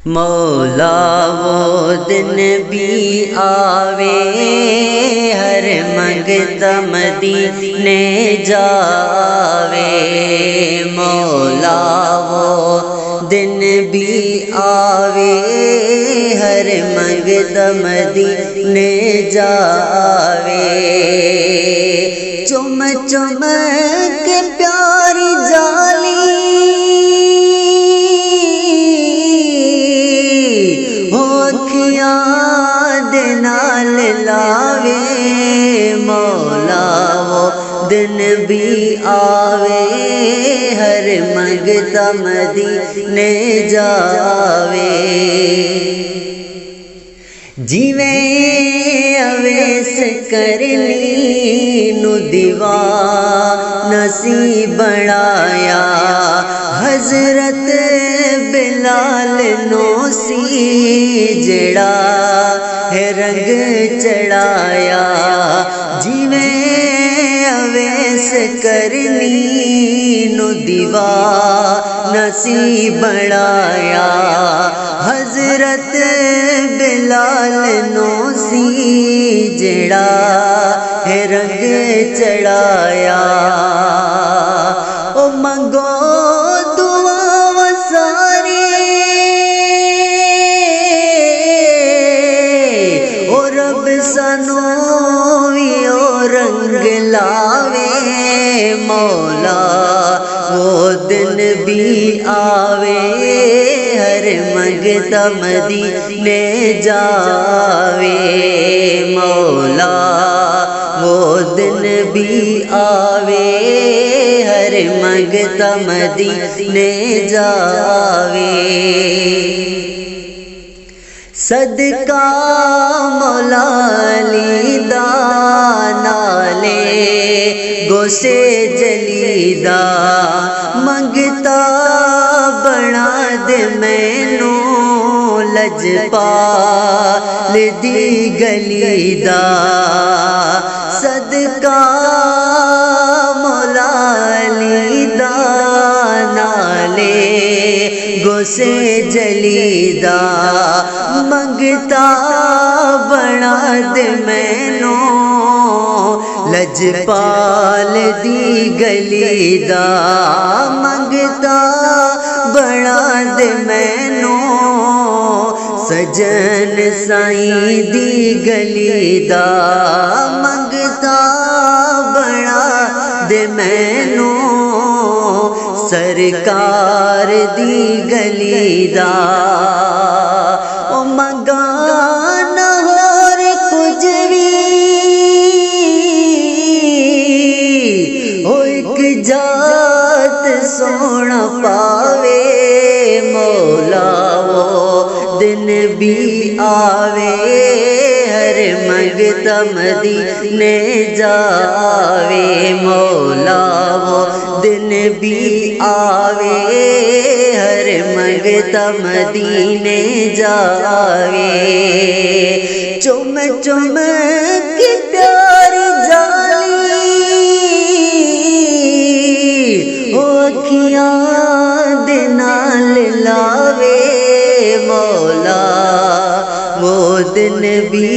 مولا وہ دن بھی آوے ہر منگتا مدینے جاوے، مولا وہ دن بھی آوے ہر منگتا مدینے جاوے، چم چم کے پیاری جالی نال لاوے، مولا وہ دن بھی آوے ہر منگتا مدینے جاوے، جیویں اویس کرنی نو دیوانہ سی بنایا، حضرت بلال نو سی جڑا ہے رنگ چڑھایا، جیویں اویس کرنی نو دیوانہ سی بنایا، حضرت بلال نو سی جڑا ہے رنگ چڑھایا، او منگو دعا ساری او رب سانو وی او رنگ لاوے، مولا وہ دن بھی آوے ہر منگتا مدینے جاوے، مولا وہ دن بھی آوے ہر منگتا مدینے جاوے، صدقہ مولا علی دا نالے گوسے جلی دا، منگتا بنا دے مینوں لجپال دی گلی دا، صدقہ مولا علی دا نالے گوسے جلی دا، منگتا بنا دے مینوں لجپال دی گلی دا، منگتا بنا دے مینوں سجن سائیں دی گلی دا، منگتا بنا دے مینوں سرکار دی گلی دا، او منگانا ہور کچھ بھی او ایک جات سونا پاوے، مولا وہ دن بھی آوے ہر منگتا مدینے جاوے، مولا وہ دن بھی آوے ہر منگتا مدینے جاوے، چم چم کی پیاری جالی اکھیاں دے نال لاوے، مولا وہ دن بھی